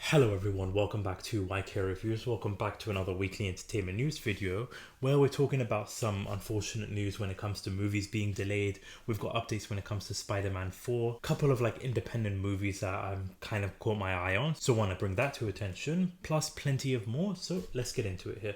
Hello everyone, welcome back to YK Reviews. Welcome back to another weekly entertainment news video where we're talking about some unfortunate news when it comes to movies being delayed. We've got updates when it comes to Spider-Man 4, a couple of independent movies that I'm kind of caught my eye on, so want to bring that to attention, plus plenty of more, so let's get into it here.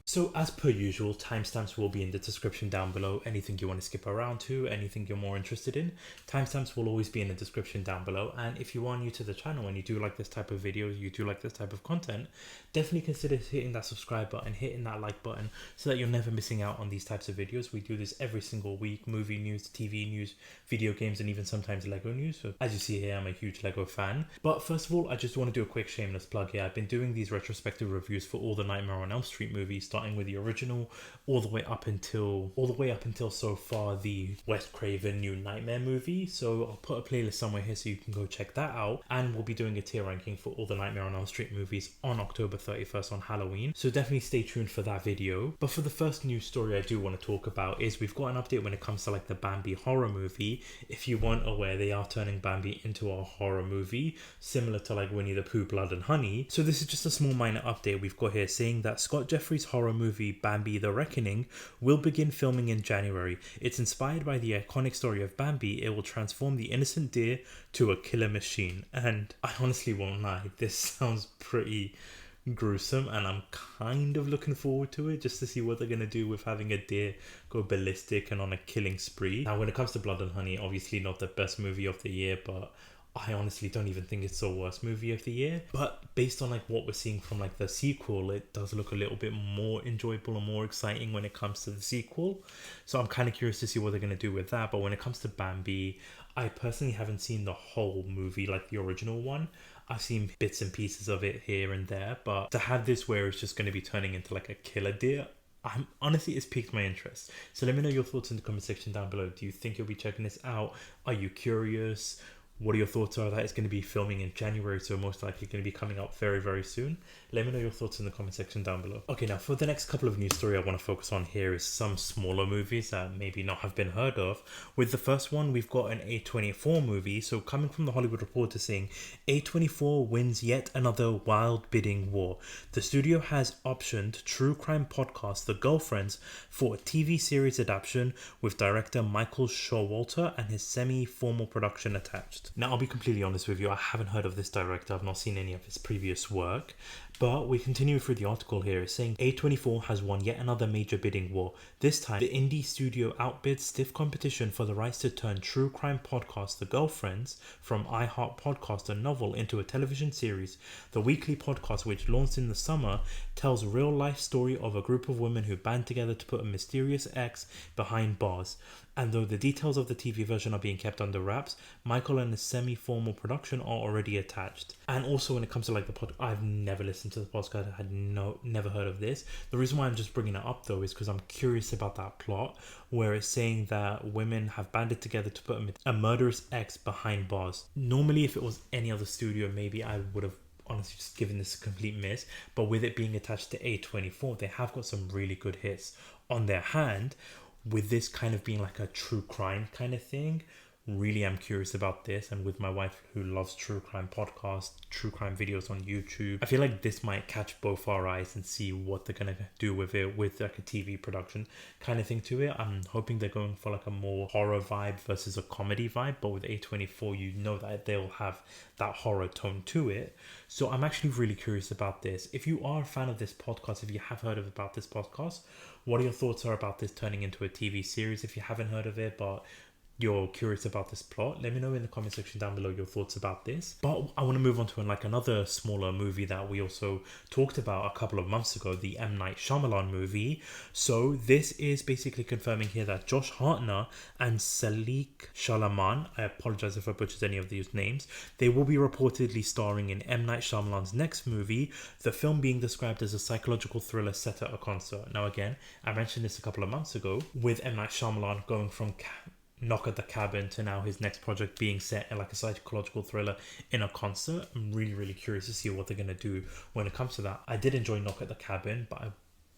So as per usual, timestamps will be in the description down below. Anything you want to skip around to, anything you're more interested in, timestamps will always be in the description down below. And if you are new to the channel and you do like this type of videos, you do like this type of content, definitely consider hitting that subscribe button, hitting that like button, so that you're never missing out on these types of videos. We do this every single week: movie news, TV news, video games, and even sometimes Lego news. So as you see here, I'm a huge Lego fan. But first of all, I just want to do a quick shameless plug here. I've been doing these retrospective reviews for all the Nightmare on Elm Street movies, starting with the original all the way up until so far the Wes Craven New Nightmare movie. So I'll put a playlist somewhere here so you can go check that out, and we'll be doing a tier ranking for all the Nightmare on Elm Street movies on October 31st on Halloween, so definitely stay tuned for that video. But for the first news story I do want to talk about is we've got an update when it comes to the Bambi horror movie. If you weren't aware, they are turning Bambi into a horror movie similar to Winnie the Pooh Blood and Honey. So this is just a small minor update we've got here saying that Scott Jeffrey's horror movie Bambi the Reckoning will begin filming in January. It's inspired by the iconic story of Bambi. It will transform the innocent deer to a killer machine. And I honestly won't lie, this sounds pretty gruesome, and I'm kind of looking forward to it just to see what they're going to do with having a deer go ballistic and on a killing spree. Now when it comes to Blood and Honey, obviously not the best movie of the year, but I honestly don't even think it's the worst movie of the year. But based on what we're seeing from the sequel, it does look a little bit more enjoyable and more exciting when it comes to the sequel. So I'm kind of curious to see what they're going to do with that. But when it comes to Bambi, I personally haven't seen the whole movie, the original one. I've seen bits and pieces of it here and there, but to have this where it's just going to be turning into a killer deer, honestly, it's piqued my interest. So let me know your thoughts in the comment section down below. Do you think you'll be checking this out? Are you curious? What are your thoughts? Are that it's going to be filming in January, so most likely going to be coming out very, very soon? Let me know your thoughts in the comment section down below. Okay, now for the next couple of news story I want to focus on here is some smaller movies that maybe not have been heard of. With the first one, we've got an A24 movie. So coming from the Hollywood Reporter saying, A24 wins yet another wild bidding war. The studio has optioned true crime podcast The Girlfriends for a TV series adaptation with director Michael Showalter and his semi-formal production attached. Now, I'll be completely honest with you, I haven't heard of this director, I've not seen any of his previous work, but we continue through the article here saying A24 has won yet another major bidding war. This time, the indie studio outbid stiff competition for the rights to turn true crime podcast The Girlfriends from iHeart Podcast and novel into a television series. The weekly podcast, which launched in the summer, tells real life story of a group of women who band together to put a mysterious ex behind bars. And though the details of the TV version are being kept under wraps, Michael and his semi-formal production are already attached. And also when it comes to the pod, I've never listened to the podcast. I had never heard of this. The reason why I'm just bringing it up though is because I'm curious about that plot where it's saying that women have banded together to put a murderous ex behind bars. Normally, if it was any other studio, maybe I would have honestly just given this a complete miss, but with it being attached to A24, they have got some really good hits on their hand. With this kind of being a true crime kind of thing, really I'm curious about this. And with my wife who loves true crime podcasts, true crime videos on YouTube, I feel like this might catch both our eyes and see what they're gonna do with it, with a TV production kind of thing to it. I'm hoping they're going for a more horror vibe versus a comedy vibe, but with A24 you know that they'll have that horror tone to it. So I'm actually really curious about this. If you are a fan of this podcast, if you have heard about this podcast, what are your thoughts about this turning into a TV series? If you haven't heard of it but you're curious about this plot, let me know in the comment section down below your thoughts about this. But I want to move on to another smaller movie that we also talked about a couple of months ago, the M. Night Shyamalan movie. So this is basically confirming here that Josh Hartner and Salik Shalaman, I apologize if I butchered any of these names, they will be reportedly starring in M. Night Shyamalan's next movie, the film being described as a psychological thriller set at a concert. Now again, I mentioned this a couple of months ago, with M. Night Shyamalan going from Knock at the Cabin to now his next project being set in a psychological thriller in a concert. I'm really, really curious to see what they're going to do when it comes to that. I did enjoy Knock at the Cabin, but I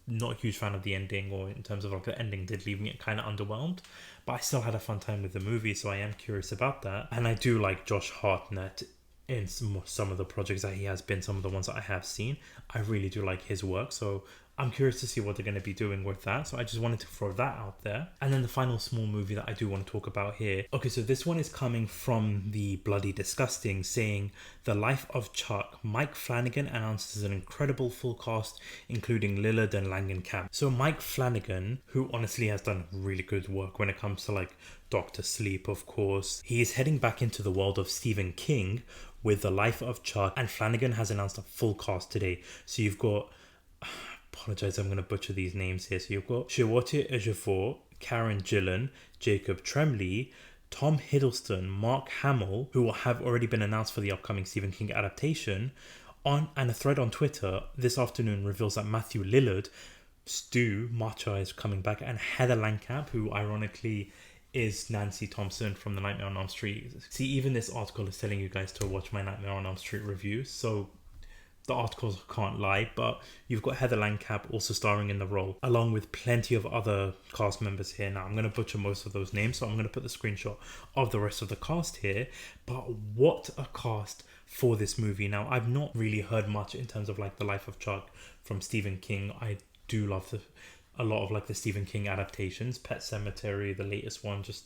not a huge fan of the ending, or in terms of like the ending did leave me kind of underwhelmed, but I still had a fun time with the movie, so I am curious about that. And I do like Josh Hartnett in some of the projects that he has been, some of the ones that I have seen. I really do like his work, so I'm curious to see what they're going to be doing with that. So I just wanted to throw that out there. And then the final small movie that I do want to talk about here. Okay, so this one is coming from the Bloody Disgusting, saying The Life of Chuck. Mike Flanagan announces an incredible full cast, including Lillard and Langenkamp. So Mike Flanagan, who honestly has done really good work when it comes to like Dr. Sleep, of course. He is heading back into the world of Stephen King with The Life of Chuck, and Flanagan has announced a full cast today. So you've got, apologize, I'm going to butcher these names here. So you've got Chiwetel Ejiofor, Karen Gillan, Jacob Tremblay, Tom Hiddleston, Mark Hamill, who have already been announced for the upcoming Stephen King adaptation. And a thread on Twitter this afternoon reveals that Matthew Lillard, Stu Macha, is coming back, and Heather Langenkamp, who ironically is Nancy Thompson from the Nightmare on Elm Street. See, even this article is telling you guys to watch my Nightmare on Elm Street review, so the articles can't lie. But you've got Heather Langenkamp also starring in the role, along with plenty of other cast members here. Now, I'm going to butcher most of those names, so I'm going to put the screenshot of the rest of the cast here. But what a cast for this movie. Now, I've not really heard much in terms of like The Life of Chuck from Stephen King. I do love a lot of like the Stephen King adaptations. Pet Sematary, the latest one, just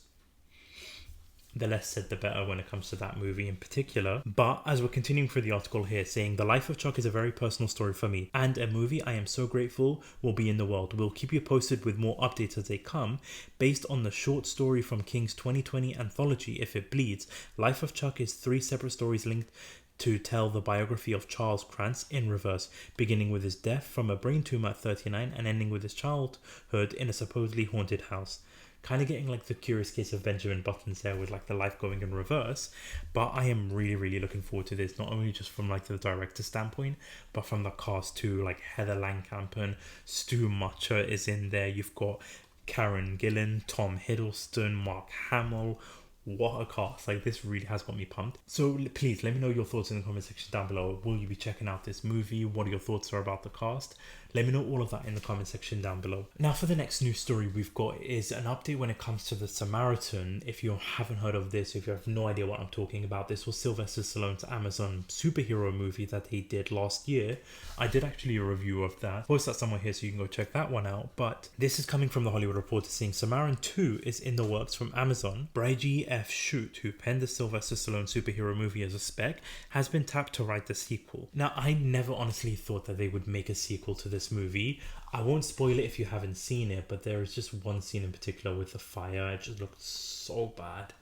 the less said the better when it comes to that movie in particular. But as we're continuing through the article here, saying The Life of Chuck is a very personal story for me, and a movie I am so grateful will be in the world. We'll keep you posted with more updates as they come. Based on the short story from King's 2020 anthology If It Bleeds, Life of Chuck is 3 separate stories linked to tell the biography of Charles Krantz in reverse, beginning with his death from a brain tumor at 39 and ending with his childhood in a supposedly haunted house. Kind of getting like the Curious Case of Benjamin Buttons there with like the life going in reverse. But I am really, really looking forward to this, not only just from like the director standpoint, but from the cast too. Like Heather Langenkamp and Stu Macha is in there. You've got Karen Gillan, Tom Hiddleston, Mark Hamill. What a cast. Like, this really has got me pumped. So please let me know your thoughts in the comment section down below. Will you be checking out this movie? What your thoughts are about the cast? Let me know all of that in the comment section down below. Now, for the next news story we've got is an update when it comes to the Samaritan. If you haven't heard of this, if you have no idea what I'm talking about, this was Sylvester Stallone's Amazon superhero movie that he did last year. I did actually a review of that. Post that somewhere here so you can go check that one out. But this is coming from the Hollywood Reporter saying Samaritan 2 is in the works from Amazon. Bridgie F. Shute, who penned the Sylvester Stallone superhero movie as a spec, has been tapped to write the sequel. Now, I never honestly thought that they would make a sequel to this movie. I won't spoil it if you haven't seen it, but there is just one scene in particular with the fire. It just looked so bad.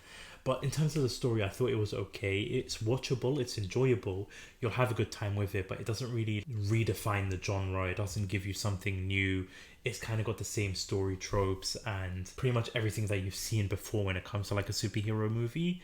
But in terms of the story, I thought it was okay. It's watchable, it's enjoyable, you'll have a good time with it, but it doesn't really redefine the genre. It doesn't give you something new. It's kind of got the same story tropes and pretty much everything that you've seen before when it comes to like a superhero movie.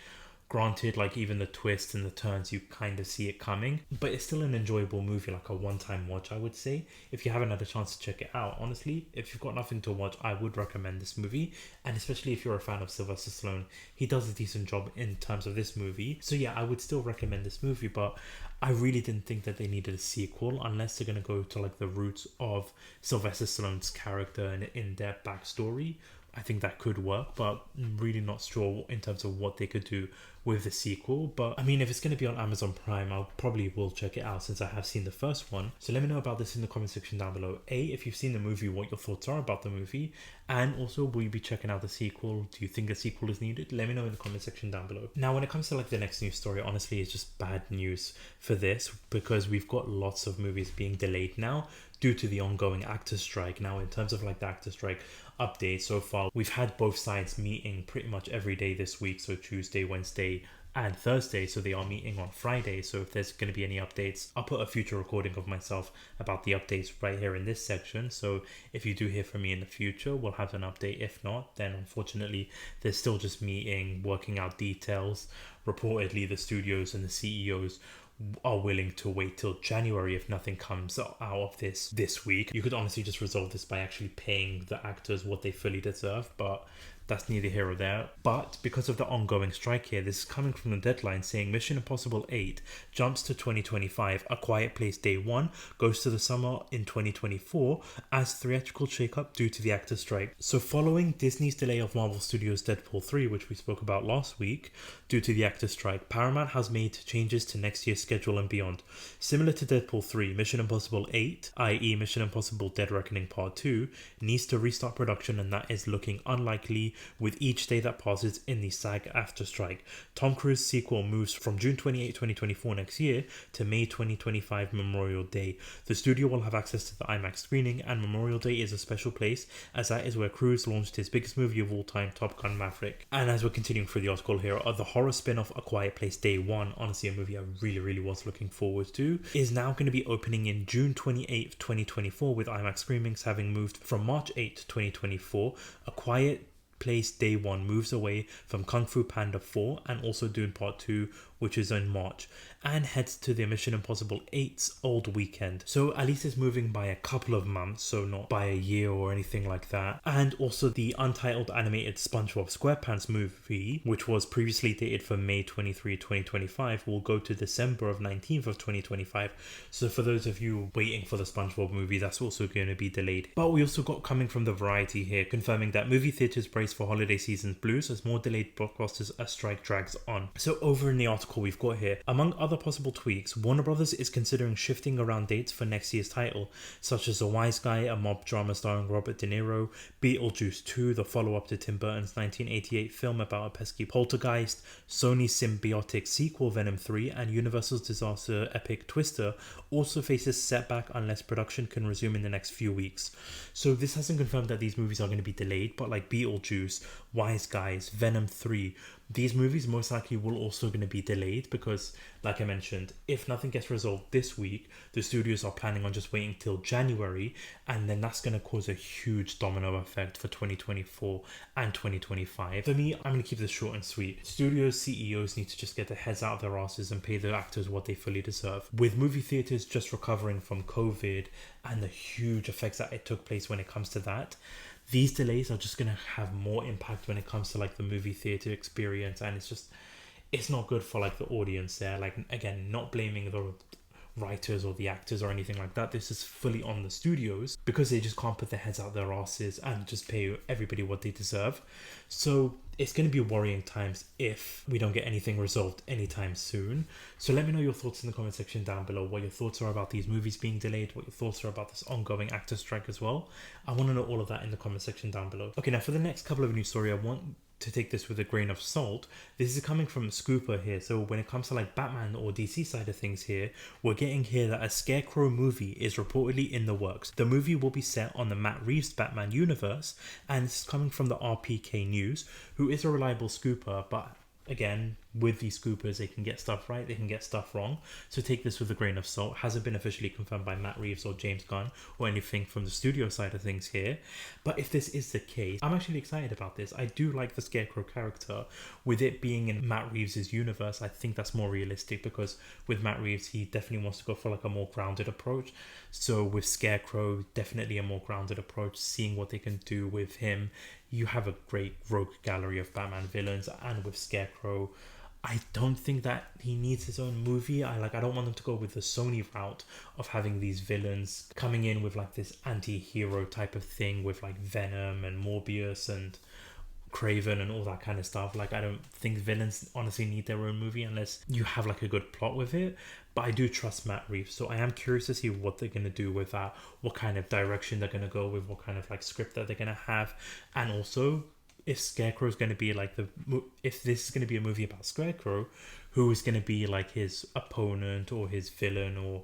Granted, like even the twists and the turns, you kind of see it coming, but it's still an enjoyable movie, like a one-time watch, I would say. If you haven't had a chance to check it out, honestly, if you've got nothing to watch, I would recommend this movie. And especially if you're a fan of Sylvester Stallone, he does a decent job in terms of this movie. So yeah, I would still recommend this movie, but I really didn't think that they needed a sequel unless they're going to go to like the roots of Sylvester Stallone's character and an in-depth backstory. I think that could work, but I'm really not sure in terms of what they could do with the sequel. But I mean, if it's going to be on Amazon Prime, I'll probably will check it out since I have seen the first one. So let me know about this in the comment section down below. If you've seen the movie, what your thoughts are about the movie, and also will you be checking out the sequel? Do you think a sequel is needed? Let me know in the comment section down below. Now, when it comes to like the next news story, honestly, it's just bad news for this because we've got lots of movies being delayed now due to the ongoing actor strike. Now, in terms of like the actor strike update so far, we've had both sides meeting pretty much every day this week, so Tuesday, Wednesday and Thursday, so they are meeting on Friday. So if there's going to be any updates, I'll put a future recording of myself about the updates right here in this section. So if you do hear from me in the future, we'll have an update. If not, then unfortunately they're still just meeting, working out details. Reportedly the studios and the CEOs are willing to wait till January if nothing comes out of this week. You could honestly just resolve this by actually paying the actors what they fully deserve, but that's neither here or there. But because of the ongoing strike here, this is coming from the deadline saying Mission Impossible 8 jumps to 2025, A Quiet Place Day 1 goes to the summer in 2024 as theatrical shakeup due to the actor strike. So following Disney's delay of Marvel Studios' Deadpool 3, which we spoke about last week, due to the actor strike, Paramount has made changes to next year's schedule and beyond. Similar to Deadpool 3, Mission Impossible 8, i.e. Mission Impossible Dead Reckoning Part 2, needs to restart production, and that is looking unlikely with each day that passes in the SAG-AFTRA strike. Tom Cruise's sequel moves from June 28, 2024 next year to May 2025 Memorial Day. The studio will have access to the IMAX screening, and Memorial Day is a special place as that is where Cruise launched his biggest movie of all time, Top Gun Maverick. And as we're continuing through the article here, the horror spin-off A Quiet Place Day 1, honestly a movie I really was looking forward to, is now going to be opening in June 28th, 2024 with IMAX screenings having moved from March 8th, 2024. A Quiet Place Day 1 moves away from Kung Fu Panda 4 and also Dune Part 2, which is in March, and heads to the Mission Impossible 8's old weekend. So at least it's moving by a couple of months, so not by a year or anything like that. And also the untitled animated SpongeBob SquarePants movie, which was previously dated for May 23, 2025, will go to December of 19th of 2025. So for those of you waiting for the SpongeBob movie, that's also going to be delayed. But we also got coming from the Variety here, confirming that movie theaters brace for holiday season's blues as more delayed blockbusters as strike drags on. So over in the article we've got here, among other possible tweaks, Warner Brothers is considering shifting around dates for next year's title, such as The Wise Guy, a mob drama starring Robert De Niro, Beetlejuice 2, the follow-up to Tim Burton's 1988 film about a pesky poltergeist, Sony's symbiotic sequel Venom 3, and Universal's disaster epic Twister also faces setback unless production can resume in the next few weeks. So this hasn't confirmed that these movies are going to be delayed, but like Beetlejuice, Wise Guys, Venom 3, these movies most likely will also going to be delayed because, like I mentioned, if nothing gets resolved this week, the studios are planning on just waiting till January, and then that's going to cause a huge domino effect for 2024 and 2025. For me, I'm going to keep this short and sweet. Studios CEOs need to just get their heads out of their asses and pay the actors what they fully deserve. With movie theaters just recovering from COVID and the huge effects that it took place when it comes to that, these delays are just going to have more impact when it comes to like the movie theater experience, and it's not good for like the audience there. Like, again, not blaming the writers or the actors or anything like that. This is fully on the studios because they just can't put their heads out their asses and just pay everybody what they deserve. So it's going to be worrying times if we don't get anything resolved anytime soon. So let me know your thoughts in the comment section down below, what your thoughts are about these movies being delayed, what your thoughts are about this ongoing actor strike as well. I want to know all of that in the comment section down below. Okay, now for the next couple of news story, I want to take this with a grain of salt. This is coming from Scooper here. So when it comes to like Batman or DC side of things here, we're getting here that a Scarecrow movie is reportedly in the works. The movie will be set on the Matt Reeves Batman universe, and this is coming from the RPK News, who is a reliable scooper, but again, with these scoopers, they can get stuff right, they can get stuff wrong. So take this with a grain of salt. Hasn't been officially confirmed by Matt Reeves or James Gunn or anything from the studio side of things here. But if this is the case, I'm actually excited about this. I do like the Scarecrow character. With it being in Matt Reeves' universe, I think that's more realistic because with Matt Reeves, he definitely wants to go for like a more grounded approach. So with Scarecrow, definitely a more grounded approach, seeing what they can do with him. You have a great rogue gallery of Batman villains, and with Scarecrow, I don't think that he needs his own movie. I don't want them to go with the Sony route of having these villains coming in with like this anti-hero type of thing with like Venom and Morbius and Craven and all that kind of stuff. Like, I don't think villains honestly need their own movie unless you have like a good plot with it. But I do trust Matt Reeves, so I am curious to see what they're going to do with that, what kind of direction they're going to go with, what kind of like script that they're going to have, and also if Scarecrow is going to be like if this is going to be a movie about Scarecrow, who is going to be like his opponent or his villain or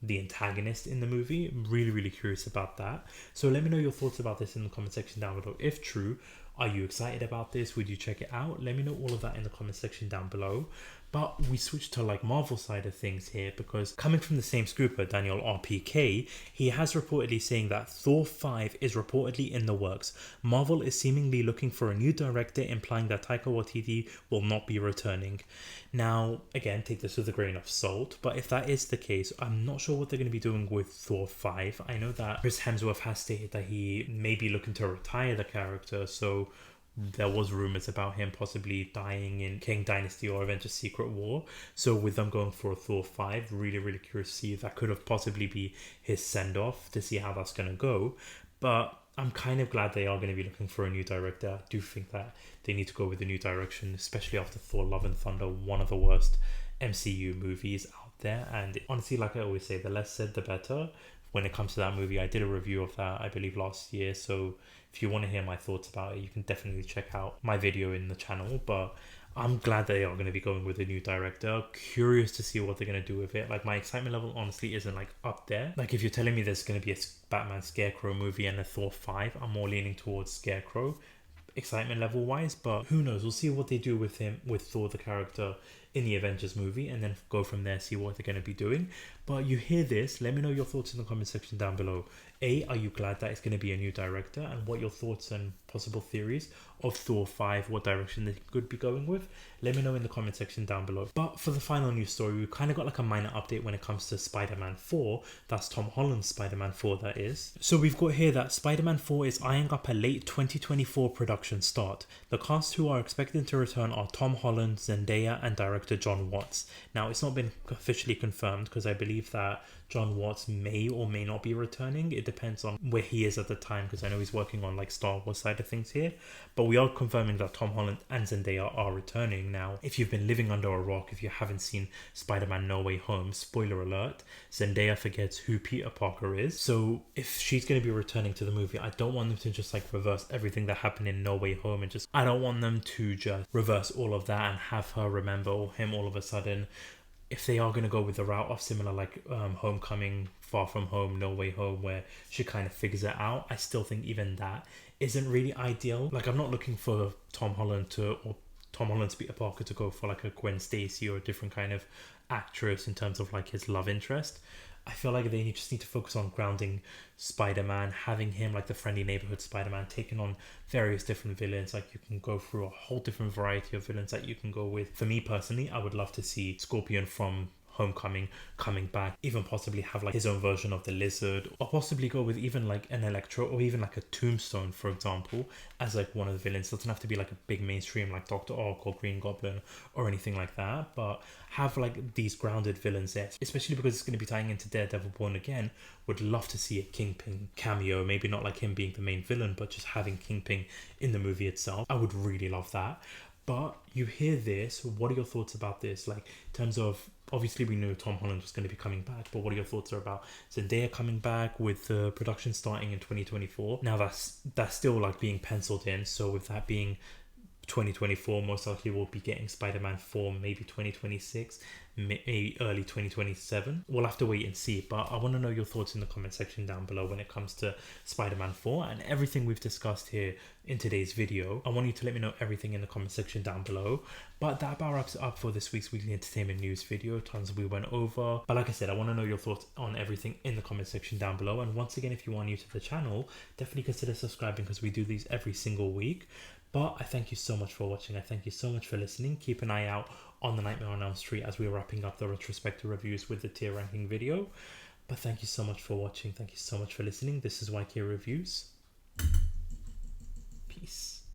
the antagonist in the movie. I'm really curious about that. So let me know your thoughts about this in the comment section down below. If true, are you excited about this? Would you check it out? Let me know all of that in the comment section down below. But we switch to like Marvel side of things here, because coming from the same scooper, Daniel RPK, he has reportedly saying that Thor 5 is reportedly in the works. Marvel is seemingly looking for a new director, implying that Taika Waititi will not be returning. Now, again, take this with a grain of salt, but if that is the case, I'm not sure what they're going to be doing with Thor 5. I know that Chris Hemsworth has stated that he may be looking to retire the character, so there was rumors about him possibly dying in King Dynasty or Avengers Secret War. So with them going for a Thor 5, really, really curious to see if that could have possibly be his send-off, to see how that's going to go. But I'm kind of glad they are going to be looking for a new director. I do think that they need to go with a new direction, especially after Thor Love and Thunder, one of the worst MCU movies out there. And honestly, like I always say, the less said, the better. When it comes to that movie, I did a review of that, I believe, last year. So if you want to hear my thoughts about it, you can definitely check out my video in the channel. But I'm glad they are going to be going with a new director. Curious to see what they're going to do with it. Like, my excitement level honestly isn't like up there. Like, if you're telling me there's going to be a Batman Scarecrow movie and a Thor 5, I'm more leaning towards Scarecrow excitement level wise. But who knows, we'll see what they do with him, with Thor the character, in the Avengers movie, and then go from there, see what they're going to be doing. But you hear this, let me know your thoughts in the comment section down below. Are you glad that it's going to be a new director, and what your thoughts and possible theories of Thor 5, what direction they could be going with? Let me know in the comment section down below. But for the final news story, we kind of got like a minor update when it comes to Spider-Man 4. That's Tom Holland's Spider-Man 4, that is. So we've got here that Spider-Man 4 is eyeing up a late 2024 production start. The cast who are expected to return are Tom Holland, Zendaya, and director John Watts. Now, it's not been officially confirmed because I believe that John Watts may or may not be returning. It depends on where he is at the time, because I know he's working on like Star Wars side of things here. But we are confirming that Tom Holland and Zendaya are returning. Now, if you've been living under a rock, if you haven't seen Spider-Man No Way Home, spoiler alert, Zendaya forgets who Peter Parker is. So if she's going to be returning to the movie, I don't want them to just like reverse everything that happened in No Way Home, and just, I don't want them to just reverse all of that and have her remember him all of a sudden. If they are going to go with the route of similar like Homecoming, Far From Home, No Way Home, where she kind of figures it out, I still think even that isn't really ideal. Like, I'm not looking for Tom Holland's Peter Parker to go for like a Gwen Stacy or a different kind of actress in terms of like his love interest. I feel like they just need to focus on grounding Spider-Man, having him like the friendly neighborhood Spider-Man, taking on various different villains. Like, you can go through a whole different variety of villains that you can go with. For me personally, I would love to see Scorpion from Homecoming coming back, even possibly have like his own version of the Lizard, or possibly go with even like an Electro, or even like a Tombstone, for example, as like one of the villains. It doesn't have to be like a big mainstream like Dr. Ock or Green Goblin or anything like that, but have like these grounded villains there, especially because it's going to be tying into Daredevil Born Again. Would love to see a Kingpin cameo, maybe not like him being the main villain, but just having Kingpin in the movie itself. I would really love that. But you hear this, what are your thoughts about this? Like, in terms of, obviously we knew Tom Holland was going to be coming back, but what are your thoughts about Zendaya coming back with the production starting in 2024? Now that's still like being penciled in, so with that being 2024, most likely we'll be getting Spider-Man 4 maybe 2026, maybe early 2027. We'll have to wait and see, but I want to know your thoughts in the comment section down below when it comes to Spider-Man 4 and everything we've discussed here in today's video. I want you to let me know everything in the comment section down below. But that about wraps it up for this week's weekly entertainment news video. Tons we went over, but like I said, I want to know your thoughts on everything in the comment section down below. And once again, if you are new to the channel, definitely consider subscribing, because we do these every single week. But I thank you so much for watching. I thank you so much for listening. Keep an eye out on the Nightmare on Elm Street as we're wrapping up the retrospective reviews with the tier ranking video. But thank you so much for watching. Thank you so much for listening. This is YK Reviews. Peace.